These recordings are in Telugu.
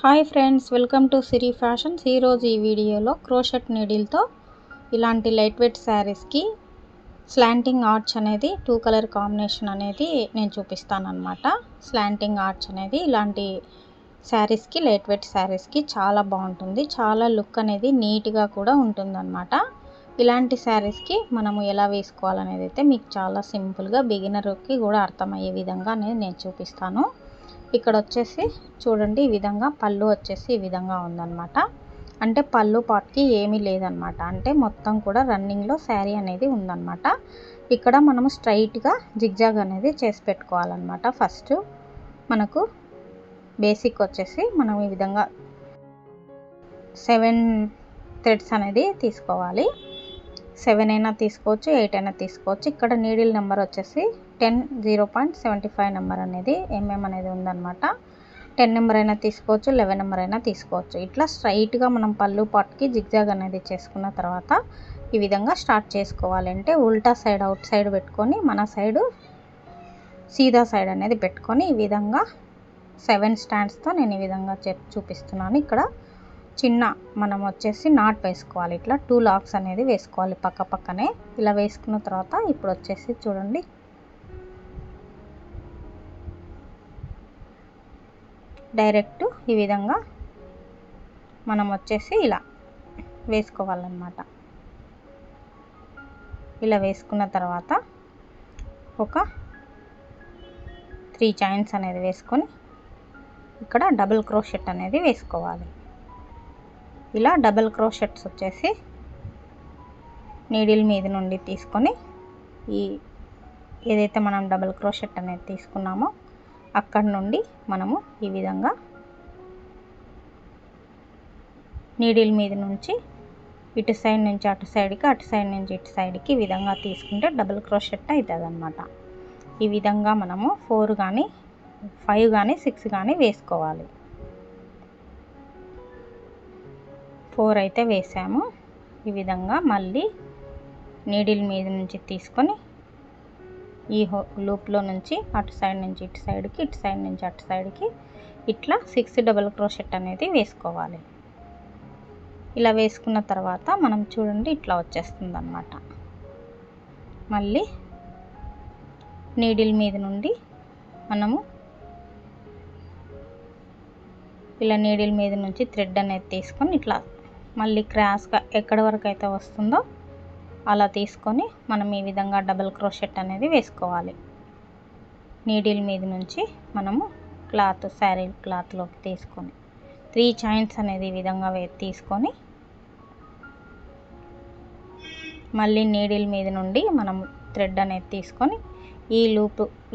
Hi friends, welcome to Siri fashions. ఈరోజు ఈ వీడియోలో క్రోషెట్ నీడిల్తో ఇలాంటి లైట్ వెయిట్ శారీస్కి స్లాంటింగ్ ఆర్చ్ అనేది 2 కలర్ కాంబినేషన్ అనేది నేను చూపిస్తాను అనమాట. స్లాంటింగ్ ఆర్చ్ అనేది ఇలాంటి శారీస్కి, లైట్ వెయిట్ శారీస్కి చాలా బాగుంటుంది. చాలా లుక్ అనేది నీట్గా కూడా ఉంటుందన్నమాట. ఇలాంటి శారీస్కి మనము ఎలా వేసుకోవాలనేది అయితే మీకు చాలా సింపుల్గా బిగినర్కి కూడా అర్థమయ్యే విధంగా నేను చూపిస్తాను. ఇక్కడ వచ్చేసి చూడండి, ఈ విధంగా పళ్ళు వచ్చేసి ఈ విధంగా ఉందన్నమాట. అంటే పళ్ళు పాట్కి ఏమీ లేదనమాట. అంటే మొత్తం కూడా రన్నింగ్లో శారీ అనేది ఉందన్నమాట. ఇక్కడ మనము స్ట్రైట్గా జిగ్జాగ్ అనేది చేసి పెట్టుకోవాలన్నమాట. ఫస్ట్ మనకు బేసిక్ వచ్చేసి మనం ఈ విధంగా 7 థ్రెడ్స్ అనేది తీసుకోవాలి. 7 అయినా తీసుకోవచ్చు, 8 అయినా తీసుకోవచ్చు. ఇక్కడ నీడిల్ నెంబర్ వచ్చేసి 0.75 నెంబర్ అనేది అనేది ఉందన్నమాట. 10 నెంబర్ అయినా తీసుకోవచ్చు, 11 నెంబర్ అయినా తీసుకోవచ్చు. ఇట్లా స్ట్రైట్గా మనం పళ్ళు పాట్కి జిగ్జాగ్ అనేది చేసుకున్న తర్వాత ఈ విధంగా స్టార్ట్ చేసుకోవాలంటే ఉల్టా సైడ్ అవుట్ సైడ్ పెట్టుకొని మన సైడు సీదా సైడ్ అనేది పెట్టుకొని ఈ విధంగా 7 స్టాండ్స్తో నేను ఈ విధంగా చూపిస్తున్నాను. ఇక్కడ చిన్న మనం వచ్చేసి నాట్ వేసుకోవాలి. ఇట్లా 2 లాక్స్ అనేది వేసుకోవాలి పక్క పక్కనే. ఇలా వేసుకున్న తర్వాత ఇప్పుడు వచ్చేసి చూడండి, డైరెక్ట్ ఈ విధంగా మనం వచ్చేసి ఇలా వేసుకోవాలన్నమాట. ఇలా వేసుకున్న తర్వాత ఒక 3 చైన్స్ అనేది వేసుకొని ఇక్కడ డబుల్ క్రోషెట్ అనేది వేసుకోవాలి. ఇలా డబుల్ క్రోషెట్స్ వచ్చేసి నీడిల్ మీద నుండి తీసుకొని ఈ ఏదైతే మనం డబుల్ క్రోషెట్ అనేది తీసుకున్నామో అక్కడ నుండి మనము ఈ విధంగా నీడిల్ మీద నుంచి ఇటు సైడ్ నుంచి అటు సైడ్కి, అటు సైడ్ నుంచి ఇటు సైడ్కి ఈ విధంగా తీసుకుంటే డబుల్ క్రోషెట్ అవుతుంది అన్నమాట. ఈ విధంగా మనము 4 కానీ 5 కానీ 6 కానీ వేసుకోవాలి. 4 అయితే వేసాము. ఈ విధంగా మళ్ళీ నీడిల్ మీద నుంచి తీసుకొని ఈ లూప్లో నుంచి అటు సైడ్ నుంచి ఇటు సైడ్కి, ఇటు సైడ్ నుంచి అటు సైడ్కి ఇట్లా 6 డబుల్ క్రోషెట్ అనేది వేసుకోవాలి. ఇలా వేసుకున్న తర్వాత మనం చూడండి ఇట్లా వచ్చేస్తుంది అన్నమాట. మళ్ళీ నీడిల్ మీద నుండి మనము ఇలా నీడిల్ మీద నుంచి థ్రెడ్ అనేది తీసుకొని ఇట్లా మళ్ళీ క్రాస్గా ఎక్కడి వరకు అయితే వస్తుందో అలా తీసుకొని మనం ఈ విధంగా డబుల్ క్రోషెట్ అనేది వేసుకోవాలి. నీడిల్ మీద నుంచి మనము శారీ క్లాత్లోకి తీసుకొని 3 చైన్స్ అనేది ఈ విధంగా తీసుకొని మళ్ళీ నీడిల్ మీద నుండి మనం థ్రెడ్ అనేది తీసుకొని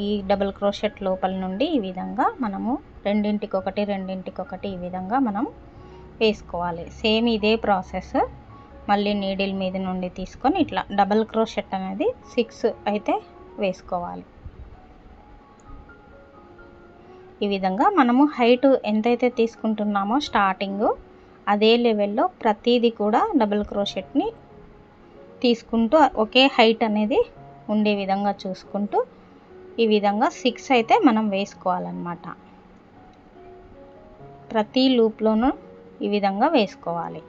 ఈ డబుల్ క్రోషెట్ లోపల నుండి ఈ విధంగా మనము రెండింటికొకటి ఈ విధంగా మనం వేసుకోవాలి. సేమ్ ఇదే ప్రాసెస్ మళ్ళీ నీడిల్ మీద నుండి తీసుకొని ఇట్లా డబుల్ క్రోషెట్ అనేది 6 అయితే వేసుకోవాలి. ఈ విధంగా మనము హైట్ ఎంతైతే తీసుకుంటున్నామో స్టార్టింగ్ అదే లెవెల్లో ప్రతిదీ కూడా డబుల్ క్రోషెట్ని తీసుకుంటూ ఒకే హైట్ అనేది ఉండే విధంగా చూసుకుంటూ ఈ విధంగా 6 అయితే మనం వేసుకోవాలన్నమాట. ప్రతి లూప్లోనూ ఈ విధంగా వేసుకోవాలి.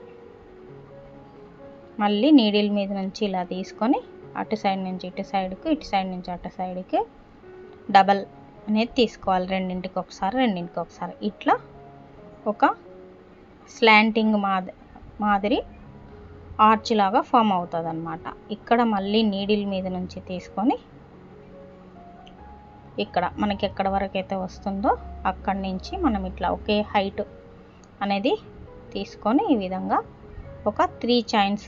మళ్ళీ నీడిల్ మీద నుంచి ఇలా తీసుకొని అటు సైడ్ నుంచి ఇటు సైడ్కి, ఇటు సైడ్ నుంచి అటు సైడ్కి డబల్ అనేది తీసుకోవాలి. రెండింటికి ఒకసారి ఇట్లా ఒక స్లాంటింగ్ మాదిరి ఆర్చ్ లాగా ఫామ్ అవుతుంది అన్నమాట. ఇక్కడ మళ్ళీ నీడిల్ మీద నుంచి తీసుకొని ఇక్కడ మనకి ఎక్కడ వరకు అయితే వస్తుందో అక్కడి నుంచి మనం ఇట్లా ఒకే హైట్ అనేది తీసుకొని ఈ విధంగా ఒక 3 చైన్స్,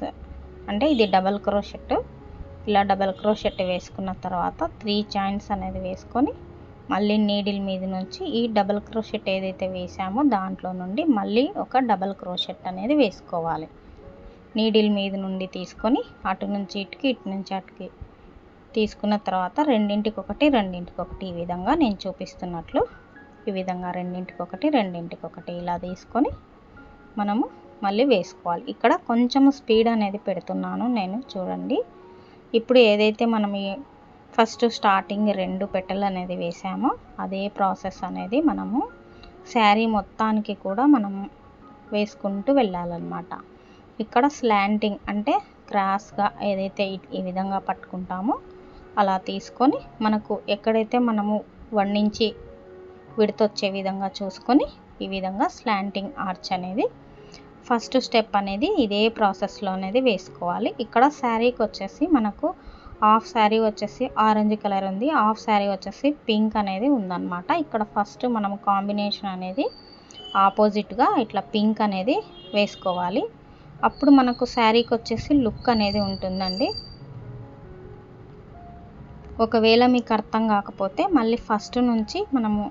అంటే ఇది డబల్ క్రోషెట్, ఇలా డబల్ క్రోషెట్ వేసుకున్న తర్వాత 3 చైన్స్ అనేది వేసుకొని మళ్ళీ నీడిల్ మీద నుంచి ఈ డబల్ క్రోషెట్ ఏదైతే వేసామో దాంట్లో నుండి మళ్ళీ ఒక డబల్ క్రోషెట్ అనేది వేసుకోవాలి. నీడిల్ మీద నుండి తీసుకొని అటు నుంచి ఇటుకి, ఇటు నుంచి అటుకి తీసుకున్న తర్వాత రెండింటికొకటి ఈ విధంగా నేను చూపిస్తున్నట్లు ఈ విధంగా రెండింటికొకటి ఇలా తీసుకొని మనము మళ్ళీ వేసుకోవాలి. ఇక్కడ కొంచెం స్పీడ్ అనేది పెడుతున్నాను నేను, చూడండి. ఇప్పుడు ఏదైతే మనం ఫస్ట్ స్టార్టింగ్ 2 పెటల్ అనేది వేసామో అదే ప్రాసెస్ అనేది మనము శారీ మొత్తానికి కూడా మనం వేసుకుంటూ వెళ్ళాలన్నమాట. ఇక్కడ స్లాంటింగ్ అంటే క్రాస్గా ఏదైతే ఈ విధంగా పట్టుకుంటామో అలా తీసుకొని మనకు ఎక్కడైతే మనము 1 ఇంచి విడతొచ్చే విధంగా చూసుకొని ఈ విధంగా స్లాంటింగ్ ఆర్చ్ అనేది ఫస్ట్ స్టెప్ అనేది ఇదే ప్రాసెస్లో అనేది వేసుకోవాలి. ఇక్కడ శారీకి వచ్చేసి మనకు హాఫ్ శారీ వచ్చేసి ఆరెంజ్ కలర్ ఉంది, హాఫ్ శారీ వచ్చేసి పింక్ అనేది ఉందన్నమాట. ఇక్కడ ఫస్ట్ మనం కాంబినేషన్ అనేది ఆపోజిట్గా ఇట్లా పింక్ అనేది వేసుకోవాలి. అప్పుడు మనకు శారీకి వచ్చేసి లుక్ అనేది ఉంటుందండి. ఒకవేళ మీకు అర్థం కాకపోతే మళ్ళీ ఫస్ట్ నుంచి మనము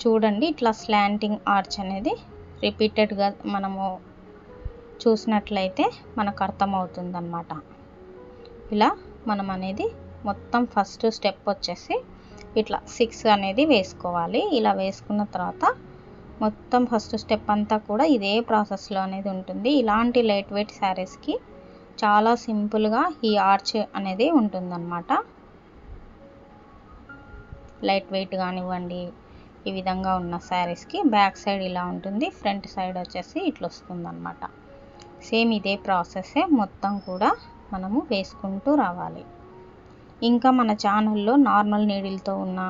చూడండి. ఇట్లా స్లాంటింగ్ ఆర్చ్ అనేది రిపీటెడ్గా మనము చూసినట్లయితే మనకు అర్థమవుతుంది అన్నమాట. ఇలా మనం అనేది మొత్తం ఫస్ట్ స్టెప్ వచ్చేసి ఇట్లా 6 అనేది వేసుకోవాలి. ఇలా వేసుకున్న తర్వాత మొత్తం ఫస్ట్ స్టెప్ అంతా కూడా ఇదే ప్రాసెస్లో అనేది ఉంటుంది. ఇలాంటి లైట్ వెయిట్ శారీస్కి చాలా సింపుల్గా ఈ ఆర్చ్ అనేది ఉంటుందన్నమాట. లైట్ వెయిట్ కానివ్వండి, ఈ విధంగా ఉన్న శారీస్కి బ్యాక్ సైడ్ ఇలా ఉంటుంది, ఫ్రంట్ సైడ్ వచ్చేసి ఇట్లా వస్తుందన్నమాట. సేమ్ ఇదే ప్రాసెస్సే మొత్తం కూడా మనము వేసుకుంటూ రావాలి. ఇంకా మన ఛానల్లో నార్మల్ నీడిల్తో ఉన్న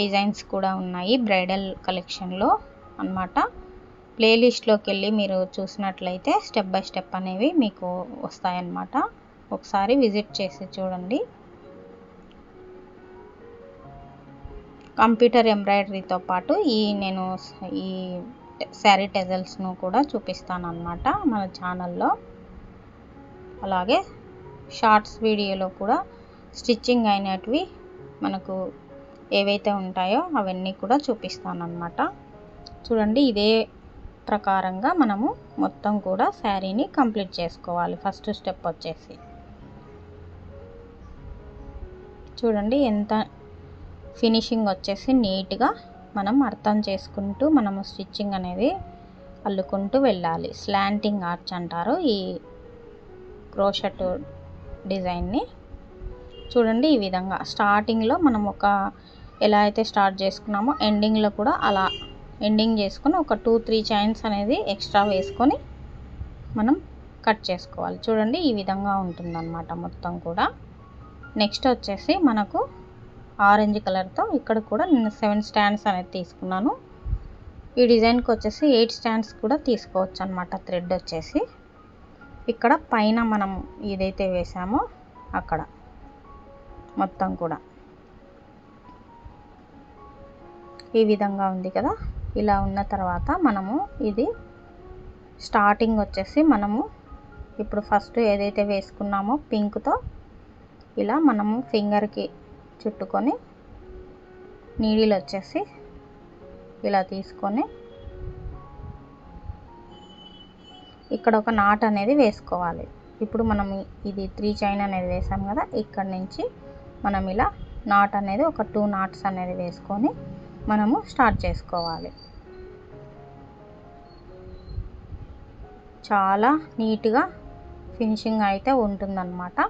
డిజైన్స్ కూడా ఉన్నాయి బ్రైడల్ కలెక్షన్లో అన్నమాట. ప్లేలిస్ట్లోకి వెళ్ళి మీరు చూసినట్లయితే స్టెప్ బై స్టెప్ అనేవి మీకు వస్తాయన్నమాట. ఒకసారి విజిట్ చేసి చూడండి. కంప్యూటర్ ఎంబ్రాయిడరీతో పాటు నేను ఈ శారీ టెజల్స్ను కూడా చూపిస్తాను అన్నమాట మన ఛానల్లో. అలాగే షార్ట్స్ వీడియోలో కూడా స్టిచ్చింగ్ అయినటివి మనకు ఏవైతే ఉంటాయో అవన్నీ కూడా చూపిస్తాను అన్నమాట. చూడండి, ఇదే ప్రకారంగా మనము మొత్తం కూడా శారీని కంప్లీట్ చేసుకోవాలి. ఫస్ట్ స్టెప్ వచ్చేసి చూడండి ఎంత ఫినిషింగ్ వచ్చేసి నీట్గా మనం అర్థం చేసుకుంటూ మనము స్టిచ్చింగ్ అనేది అల్లుకుంటూ వెళ్ళాలి. స్లాంటింగ్ ఆర్చ్ అంటారు ఈ క్రోషెట్ డిజైన్ని. చూడండి, ఈ విధంగా స్టార్టింగ్లో మనం ఎలా అయితే స్టార్ట్ చేసుకున్నామో ఎండింగ్లో కూడా అలా ఎండింగ్ చేసుకొని ఒక 2-3 చైన్స్ అనేది ఎక్స్ట్రా వేసుకొని మనం కట్ చేసుకోవాలి. చూడండి, ఈ విధంగా ఉంటుందన్నమాట మొత్తం కూడా. నెక్స్ట్ వచ్చేసి మనకు ఆరెంజ్ కలర్తో ఇక్కడ కూడా నేను 7 స్టాండ్స్ అనేది తీసుకున్నాను. ఈ డిజైన్కి వచ్చేసి 8 స్టాండ్స్ కూడా తీసుకోవచ్చు అన్నమాట. థ్రెడ్ వచ్చేసి ఇక్కడ పైన మనం ఏదైతే వేసామో అక్కడ మొత్తం కూడా ఈ విధంగా ఉంది కదా. ఇలా ఉన్న తర్వాత మనము ఇది స్టార్టింగ్ వచ్చేసి మనము ఇప్పుడు ఫస్ట్ ఏదైతే వేసుకున్నామో పింక్తో ఇలా మనము ఫింగర్కి చుట్టుకొని నీడిల్ వచ్చేసి ఇలా తీసుకొని ఇక్కడ ఒక నాట్ అనేది వేసుకోవాలి. ఇప్పుడు మనం ఇది 3 చైన్ అనేది వేసాం కదా, ఇక్కడ నుంచి మనం ఇలా నాట్ అనేది ఒక 2 నాట్స్ అనేది వేసుకొని మనము స్టార్ట్ చేసుకోవాలి. చాలా నీట్గా ఫినిషింగ్ అయితే ఉంటుందన్నమాట.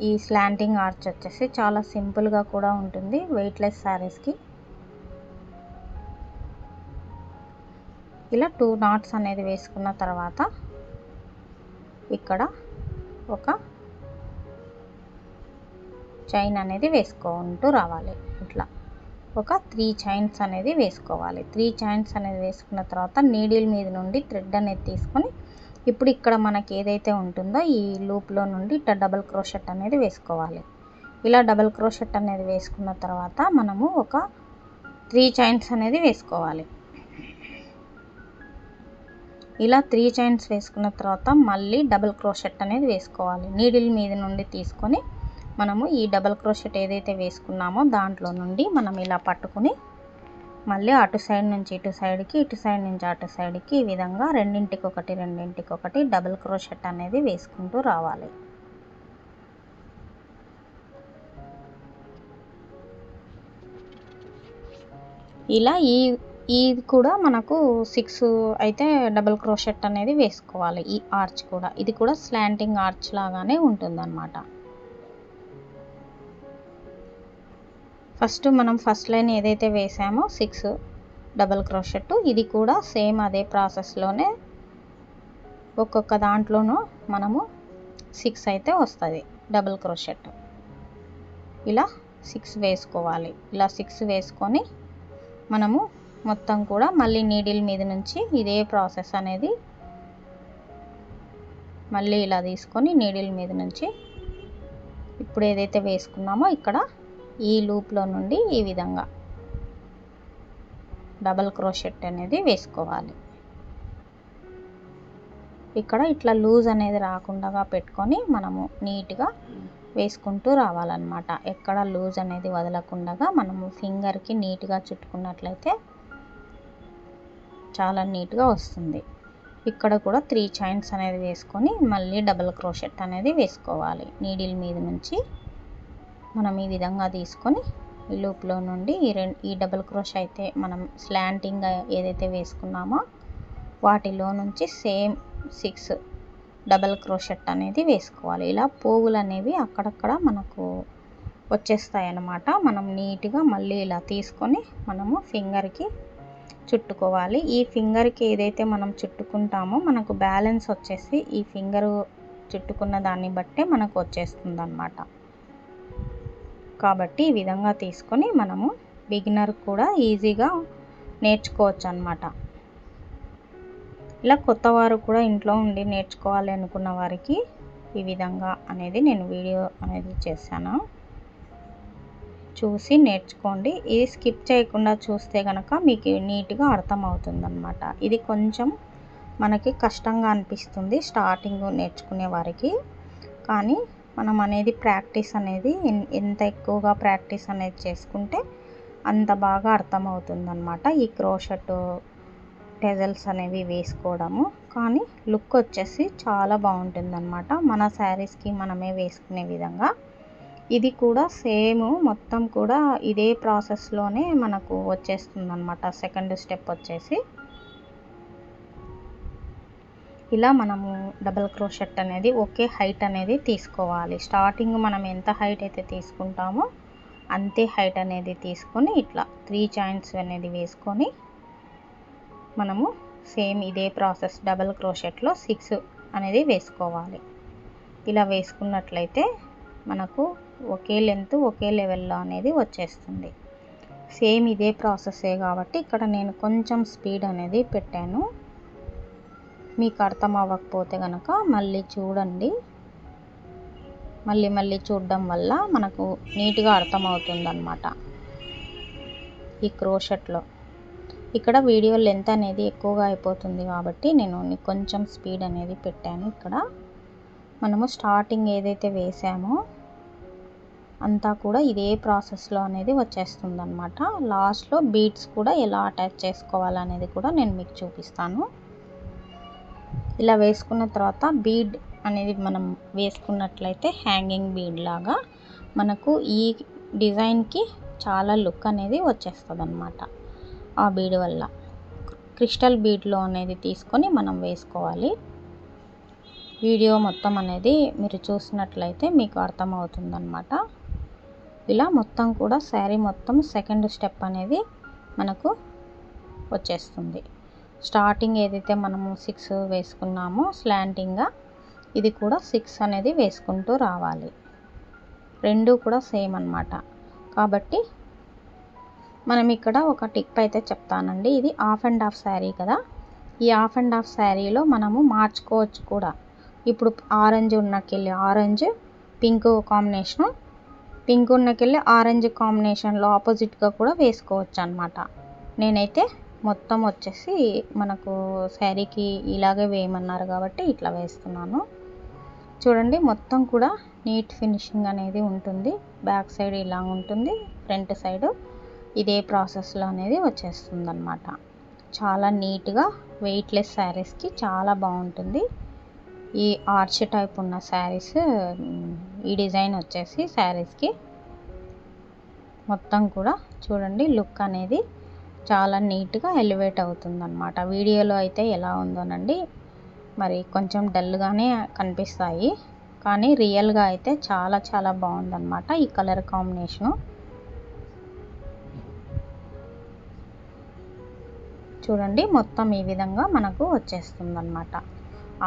ఈ స్లాంటింగ్ ఆర్చ్ వచ్చేసి చాలా సింపుల్గా కూడా ఉంటుంది వెయిట్లెస్ శారీస్కి. ఇలా 2 నాట్స్ అనేది వేసుకున్న తర్వాత ఇక్కడ ఒక చైన్ అనేది వేసుకుంటూ రావాలి. ఇట్లా ఒక 3 చైన్స్ అనేది వేసుకోవాలి. 3 చైన్స్ అనేది వేసుకున్న తర్వాత నీడిల్ మీద నుండి థ్రెడ్ అనేది తీసుకొని ఇప్పుడు ఇక్కడ మనకి ఏదైతే ఉంటుందో ఈ లూప్లో నుండి డబల్ క్రోషెట్ అనేది వేసుకోవాలి. ఇలా డబల్ క్రోషెట్ అనేది వేసుకున్న తర్వాత మనము ఒక 3 చైన్స్ అనేది వేసుకోవాలి. ఇలా 3 చైన్స్ వేసుకున్న తర్వాత మళ్ళీ డబల్ క్రోషెట్ అనేది వేసుకోవాలి. నీడిల్ మీద నుండి తీసుకొని మనము ఈ డబల్ క్రోషెట్ ఏదైతే వేసుకున్నామో దాంట్లో నుండి మనం ఇలా పట్టుకుని మళ్ళీ అటు సైడ్ నుంచి ఇటు సైడ్కి, ఇటు సైడ్ నుంచి అటు సైడ్కి ఈ విధంగా రెండింటికొకటి డబల్ క్రోషెట్ అనేది వేసుకుంటూ రావాలి. ఇలా ఇది కూడా మనకు 6 అయితే డబల్ క్రోషెట్ అనేది వేసుకోవాలి. ఈ ఆర్చ్ కూడా ఇది కూడా స్లాంటింగ్ ఆర్చ్ లాగానే ఉంటుందన్నమాట. ఫస్ట్ మనం ఫస్ట్ లైన్ ఏదైతే వేసామో 6 డబల్ క్రోషెట్, ఇది కూడా సేమ్ అదే ప్రాసెస్లోనే ఒక్కొక్క దాంట్లోనూ మనము 6 అయితే వస్తుంది డబల్ క్రోషెట్. ఇలా 6 వేసుకోవాలి. ఇలా 6 వేసుకొని మనము మొత్తం కూడా మళ్ళీ నీడిల్ మీద నుంచి ఇదే ప్రాసెస్ అనేది మళ్ళీ ఇలా తీసుకొని నీడిల్ మీద నుంచి ఇప్పుడు ఏదైతే వేసుకున్నామో ఇక్కడ ఈ లూప్లో నుండి ఈ విధంగా డబల్ క్రోషెట్ అనేది వేసుకోవాలి. ఇక్కడ ఇట్లా లూజ్ అనేది రాకుండా పెట్టుకొని మనము నీట్గా వేసుకుంటూ రావాలన్నమాట. ఎక్కడ లూజ్ అనేది వదలకుండా మనము ఫింగర్కి నీట్గా చుట్టుకున్నట్లయితే చాలా నీట్గా వస్తుంది. ఇక్కడ కూడా 3 చైన్స్ అనేది వేసుకొని మళ్ళీ డబల్ క్రోషెట్ అనేది వేసుకోవాలి. నీడిల్ మీద నుంచి మనం ఈ విధంగా తీసుకొని ఈ లూప్లో నుండి ఈ డబల్ క్రోషెట్ అయితే మనం స్లాంటింగ్ ఏదైతే వేసుకున్నామో వాటిలో నుంచి సేమ్ 6 డబల్ క్రోషెట్ అనేది వేసుకోవాలి. ఇలా పోగులు అనేవి అక్కడక్కడ మనకు వచ్చేస్తాయి అన్నమాట. మనం నీట్గా మళ్ళీ ఇలా తీసుకొని మనము ఫింగర్కి చుట్టుకోవాలి. ఈ ఫింగర్కి ఏదైతే మనం చుట్టుకుంటామో మనకు బ్యాలెన్స్ వచ్చేసి ఈ ఫింగరు చుట్టుకున్న దాన్ని బట్టే మనకు వచ్చేస్తుంది అన్నమాట. కాబట్టి ఈ విధంగా తీసుకొని మనము బిగినర్ కూడా ఈజీగా నేర్చుకోవచ్చు అన్నమాట. ఇలా కొత్త వారు కూడా ఇంట్లో ఉండి నేర్చుకోవాలి అనుకున్న వారికి ఈ విధంగా అనేది నేను వీడియో అనేది చేశాను. చూసి నేర్చుకోండి. ఇది స్కిప్ చేయకుండా చూస్తే కనుక మీకు నీట్గా అర్థమవుతుందన్నమాట. ఇది కొంచెం మనకి కష్టంగా అనిపిస్తుంది స్టార్టింగ్ నేర్చుకునే వారికి, కానీ మనం అనేది ప్రాక్టీస్ అనేది ఎంత ఎక్కువగా ప్రాక్టీస్ అనేది చేసుకుంటే అంత బాగా అర్థమవుతుందన్నమాట. ఈ క్రోషెట్ టెజల్స్ అనేవి వేసుకోవడము కానీ లుక్ వచ్చేసి చాలా బాగుంటుందన్నమాట. మన శారీస్కి మనమే వేసుకునే విధంగా ఇది కూడా సేమ్ మొత్తం కూడా ఇదే ప్రాసెస్లోనే మనకు వచ్చేస్తుందన్నమాట. సెకండ్ స్టెప్ వచ్చేసి ఇలా మనము డబల్ క్రోషెట్ అనేది ఒకే హైట్ అనేది తీసుకోవాలి. స్టార్టింగ్ మనం ఎంత హైట్ అయితే తీసుకుంటామో అంతే హైట్ అనేది తీసుకొని ఇట్లా 3 చైన్స్ అనేది వేసుకొని మనము సేమ్ ఇదే ప్రాసెస్ డబల్ క్రోషెట్లో 6 అనేది వేసుకోవాలి. ఇలా వేసుకున్నట్లయితే మనకు ఒకే లెంత్ ఒకే లెవెల్లో అనేది వచ్చేస్తుంది. సేమ్ ఇదే ప్రాసెసే కాబట్టి ఇక్కడ నేను కొంచెం స్పీడ్ అనేది పెట్టాను. మీకు అర్థం అవ్వకపోతే కనుక మళ్ళీ చూడండి. మళ్ళీ చూడడం వల్ల మనకు నీట్గా అర్థమవుతుందన్నమాట. ఈ క్రోషెట్లో ఇక్కడ వీడియో లెంత్ అనేది ఎక్కువగా అయిపోతుంది కాబట్టి నేను కొంచెం స్పీడ్ అనేది పెట్టాను. ఇక్కడ మనము స్టార్టింగ్ ఏదైతే వేసామో అంతా కూడా ఇదే ప్రాసెస్లో అనేది వచ్చేస్తుంది అన్నమాట. లాస్ట్లో బీడ్స్ కూడా ఎలా అటాచ్ చేసుకోవాలనేది కూడా నేను మీకు చూపిస్తాను. ఇలా వేసుకున్న తర్వాత బీడ్ అనేది మనం వేసుకున్నట్లయితే హ్యాంగింగ్ బీడ్ లాగా మనకు ఈ డిజైన్కి చాలా లుక్ అనేది వచ్చేస్తుంది అన్నమాట. ఆ బీడ్ వల్ల క్రిస్టల్ బీడ్లో అనేది తీసుకొని మనం వేసుకోవాలి. వీడియో మొత్తం అనేది మీరు చూసినట్లయితే మీకు అర్థమవుతుందన్నమాట. ఇలా మొత్తం కూడా శారీ మొత్తం సెకండ్ స్టెప్ అనేది మనకు వచ్చేస్తుంది. స్టార్టింగ్ ఏదైతే మనము 6 వేసుకున్నామో స్లాంటింగ్గా ఇది కూడా 6 అనేది వేసుకుంటూ రావాలి. రెండు కూడా సేమ్ అన్నమాట. కాబట్టి మనం ఇక్కడ ఒక టిప్ అయితే చెప్తానండి. ఇది హాఫ్ అండ్ హాఫ్ శారీ కదా, ఈ హాఫ్ అండ్ హాఫ్ శారీలో మనము మార్చుకోవచ్చు కూడా. ఇప్పుడు ఆరెంజ్ ఉన్నకెళ్ళి ఆరెంజ్ పింక్ కాంబినేషను, పింక్ ఉన్నకెళ్ళి ఆరెంజ్ కాంబినేషన్లో ఆపోజిట్గా కూడా వేసుకోవచ్చు అన్నమాట. నేనైతే మొత్తం వచ్చేసి మనకు శారీకి ఇలాగే వేయమన్నారు కాబట్టి ఇట్లా వేస్తున్నాను. చూడండి మొత్తం కూడా నీట్ ఫినిషింగ్ అనేది ఉంటుంది. బ్యాక్ సైడ్ ఇలా ఉంటుంది, ఫ్రంట్ సైడ్ ఇదే ప్రాసెస్లో అనేది వచ్చేస్తుంది అన్నమాట. చాలా నీట్గా వెయిట్లెస్ శారీస్కి చాలా బాగుంటుంది. ఈ ఆర్చ్ టైప్ ఉన్న శారీస్ ఈ డిజైన్ వచ్చేసి శారీస్కి మొత్తం కూడా చూడండి లుక్ అనేది చాలా నీట్గా ఎలివేట్ అవుతుందన్నమాట. వీడియోలో అయితే ఎలా ఉందోనండి, మరి కొంచెం డల్గానే కనిపిస్తాయి, కానీ రియల్గా అయితే చాలా చాలా బాగుందన్నమాట. ఈ కలర్ కాంబినేషను చూడండి మొత్తం ఈ విధంగా మనకు వచ్చేస్తుంది అన్నమాట.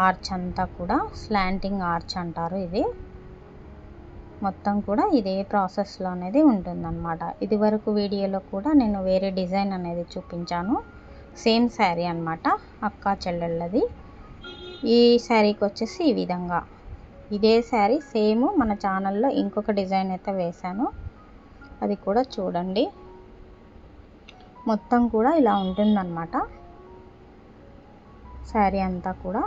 ఆర్చ్ అంతా కూడా స్లాంటింగ్ ఆర్చ్ అంటారు. ఇది మొత్తం కూడా ఇదే ప్రాసెస్లో అనేది ఉంటుందన్నమాట. ఇది వరకు వీడియోలో కూడా నేను వేరే డిజైన్ అనేది చూపించాను. సేమ్ శారీ అన్నమాట, అక్కా చెల్లెళ్ళది. ఈ శారీకి వచ్చేసి ఈ విధంగా ఇదే శారీ సేమ్ మన ఛానల్లో ఇంకొక డిజైన్ అయితే వేశాను, అది కూడా చూడండి. మొత్తం కూడా ఇలా ఉంటుందన్నమాట. శారీ అంతా కూడా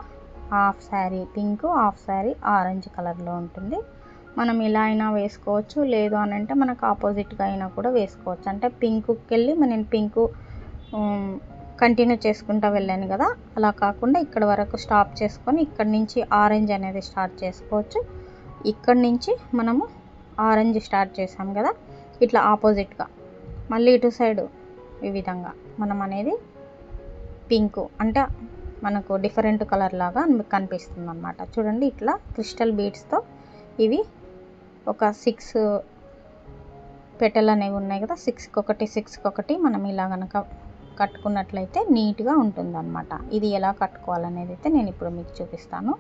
half sari pink, half sari orange కలర్లో ఉంటుంది. మనం ఇలా అయినా వేసుకోవచ్చు, లేదు అని అంటే మనకు ఆపోజిట్గా అయినా కూడా వేసుకోవచ్చు. అంటే పింక్కి వెళ్ళి నేను పింక్ కంటిన్యూ చేసుకుంటూ వెళ్ళాను కదా, అలా కాకుండా ఇక్కడ వరకు స్టాప్ చేసుకొని ఇక్కడ నుంచి ఆరెంజ్ అనేది స్టార్ట్ చేసుకోవచ్చు. ఇక్కడ నుంచి మనము ఆరెంజ్ స్టార్ట్ చేసాం కదా, ఇట్లా ఆపోజిట్గా మళ్ళీ ఇటు సైడు ఈ విధంగా మనం అనేది పింక్ అంటే మనకు డిఫరెంట్ కలర్ లాగా కనిపిస్తుంది అన్నమాట. చూడండి ఇట్లా క్రిస్టల్ బీడ్స్తో ఇవి ఒక 6 పెటల్ అనేవి ఉన్నాయి కదా, 6కి ఒకటి 6కి ఒకటి మనం ఇలా కనుక కట్టుకున్నట్లయితే నీట్గా ఉంటుందన్నమాట. ఇది ఎలా కట్టుకోవాలనేది అయితే నేను ఇప్పుడు మీకు చూపిస్తాను.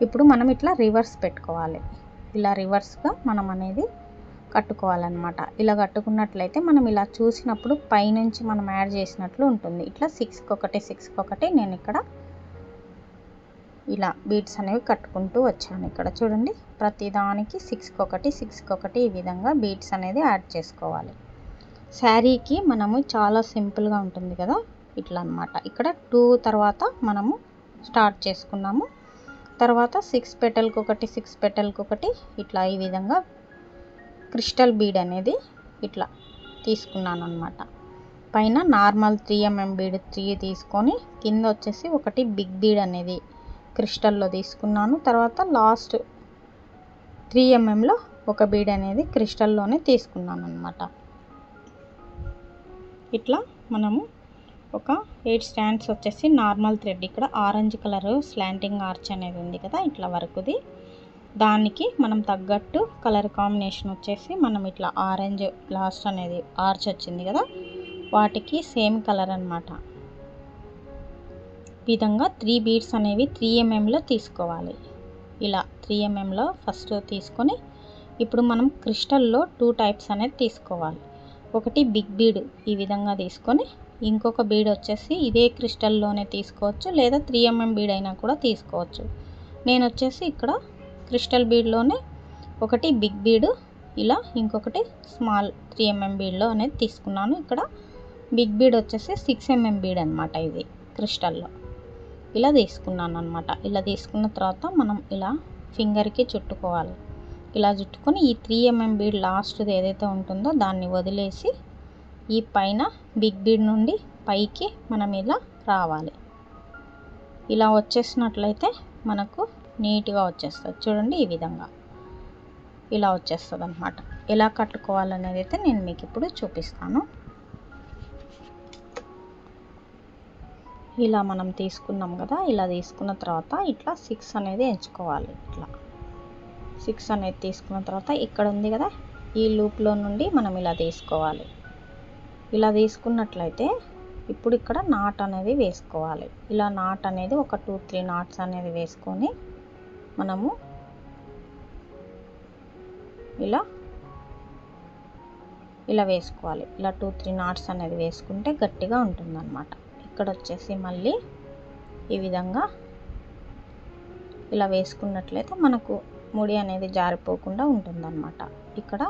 ఇప్పుడు మనం ఇట్లా రివర్స్ పెట్టుకోవాలి. ఇలా రివర్స్గా మనం అనేది కట్టుకోవాలన్నమాట. ఇలా కట్టుకున్నట్లయితే మనం ఇలా చూసినప్పుడు పైనుంచి మనం యాడ్ చేసినట్లు ఉంటుంది. ఇట్లా 6కి ఒకటి 6కి ఒకటి నేను ఇక్కడ ఇలా బీడ్స్ అనేవి కట్టుకుంటూ వచ్చాను. ఇక్కడ చూడండి ప్రతి దానికి 6కి ఒకటి 6కి ఒకటి ఈ విధంగా బీడ్స్ అనేది యాడ్ చేసుకోవాలి. శారీకి మనము చాలా సింపుల్గా ఉంటుంది కదా, ఇట్లా అన్నమాట. ఇక్కడ 2 తర్వాత మనము స్టార్ట్ చేసుకున్నాము. తర్వాత 6 పెటల్కి ఒకటి 6 పెటల్కి ఒకటి ఇట్లా ఈ విధంగా క్రిస్టల్ బీడ్ అనేది ఇట్లా తీసుకున్నాను అన్నమాట. పైన నార్మల్ 3mm బీడ్ 3 తీసుకొని కింద వచ్చేసి ఒకటి బిగ్ బీడ్ అనేది క్రిస్టల్లో తీసుకున్నాను. తర్వాత లాస్ట్ 3mmలో ఒక బీడ్ అనేది క్రిస్టల్లోనే తీసుకున్నాను అన్నమాట. ఇట్లా మనము ఒక 8 స్టాండ్స్ వచ్చేసి నార్మల్ థ్రెడ్, ఇక్కడ ఆరెంజ్ కలర్ స్లాంటింగ్ ఆర్చ్ అనేది ఉంది కదా, ఇట్లా వరకుది. దానికి మనం తగ్గట్టు కలర్ కాంబినేషన్ వచ్చేసి మనం ఇట్లా ఆరెంజ్ లాస్ట్ అనేది ఆర్చ్ వచ్చింది కదా, వాటికి సేమ్ కలర్ అన్నమాట. ఈ విధంగా 3 బీడ్స్ అనేవి 3mmలో తీసుకోవాలి. ఇలా 3mmలో ఫస్ట్ తీసుకొని ఇప్పుడు మనం క్రిస్టల్లో 2 టైప్స్ అనేది తీసుకోవాలి. ఒకటి బిగ్ బీడ్ ఈ విధంగా తీసుకొని, ఇంకొక బీడ్ వచ్చేసి ఇదే క్రిస్టల్లోనే తీసుకోవచ్చు, లేదా 3mm బీడ్ అయినా కూడా తీసుకోవచ్చు. నేను వచ్చేసి ఇక్కడ క్రిస్టల్ బీడ్లోనే ఒకటి బిగ్ బీడ్ ఇలా, ఇంకొకటి స్మాల్ 3mm బీడ్లో అనేది తీసుకున్నాను. ఇక్కడ బిగ్ బీడ్ వచ్చేసి 6mm బీడ్ అనమాట, ఇది క్రిస్టల్లో ఇలా తీసుకున్నాను అనమాట. ఇలా తీసుకున్న తర్వాత మనం ఇలా ఫింగర్కి చుట్టుకోవాలి. ఇలా చుట్టుకొని ఈ 3mm బీడ్ లాస్ట్ది ఏదైతే ఉంటుందో దాన్ని వదిలేసి ఈ పైన బిగ్ బీడ్ నుండి పైకి మనం ఇలా రావాలి. ఇలా వచ్చేసినట్లయితే మనకు నీట్గా వచ్చేస్తుంది. చూడండి ఈ విధంగా ఇలా వచ్చేస్తుంది అనమాట. ఎలా కట్టుకోవాలనేది అయితే నేను మీకు ఇప్పుడు చూపిస్తాను. ఇలా మనం తీసుకున్నాం కదా, ఇలా తీసుకున్న తర్వాత ఇట్లా 6 అనేది ఎంచుకోవాలి. ఇట్లా 6 అనేది తీసుకున్న తర్వాత ఇక్కడ ఉంది కదా, ఈ లూప్లో నుండి మనం ఇలా తీసుకోవాలి. ఇలా తీసుకున్నట్లయితే ఇప్పుడు ఇక్కడ నాట్ అనేది వేసుకోవాలి. ఇలా నాట్ అనేది ఒక 2-3 నాట్స్ అనేది వేసుకొని మనము ఇలా వేసుకోవాలి. ఇలా 2-3 నాట్స్ అనేది వేసుకుంటే గట్టిగా ఉంటుందన్నమాట. ఇక్కడ వచ్చేసి మళ్ళీ ఈ విధంగా ఇలా వేసుకున్నట్లయితే మనకు ముడి అనేది జారిపోకుండా ఉంటుందన్నమాట. ఇక్కడ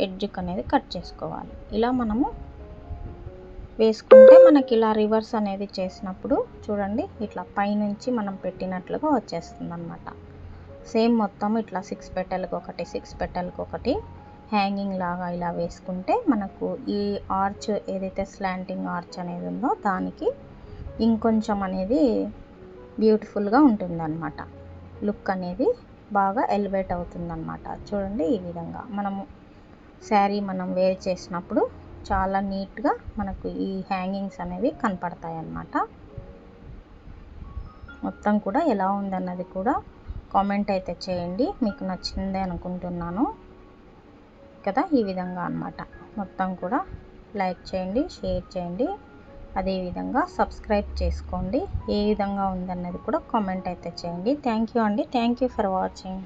ఎడ్జ్కి అనేది కట్ చేసుకోవాలి. ఇలా మనము వేసుకుంటే మనకి ఇలా రివర్స్ అనేది చేసినప్పుడు చూడండి ఇట్లా పైనుంచి మనం పెట్టినట్లుగా వచ్చేస్తుంది అన్నమాట. సేమ్ మొత్తం ఇట్లా 6 పెటల్కి ఒకటి 6 పెటల్కి ఒకటి హ్యాంగింగ్ లాగా ఇలా వేసుకుంటే మనకు ఈ ఆర్చ్ ఏదైతే స్లాంటింగ్ ఆర్చ్ అనేది ఉందో దానికి ఇంకొంచెం అనేది బ్యూటిఫుల్గా ఉంటుందన్నమాట. లుక్ అనేది బాగా ఎలివేట్ అవుతుందన్నమాట. చూడండి ఈ విధంగా మనము శారీ మనం వేర్ చేసినప్పుడు చాలా నీట్గా మనకు ఈ హ్యాంగింగ్స్ అనేవి కనపడతాయి అన్నమాట. మొత్తం కూడా ఎలా ఉందన్నది కూడా కామెంట్ అయితే చేయండి. మీకు నచ్చిందే అనుకుంటున్నాను కదా. ఈ విధంగా అన్నమాట. మొత్తం కూడా లైక్ చేయండి, షేర్ చేయండి, అదేవిధంగా సబ్స్క్రైబ్ చేసుకోండి. ఏ విధంగా ఉందన్నది కూడా కామెంట్ అయితే చేయండి. థ్యాంక్ యూ అండి. Thank you for watching.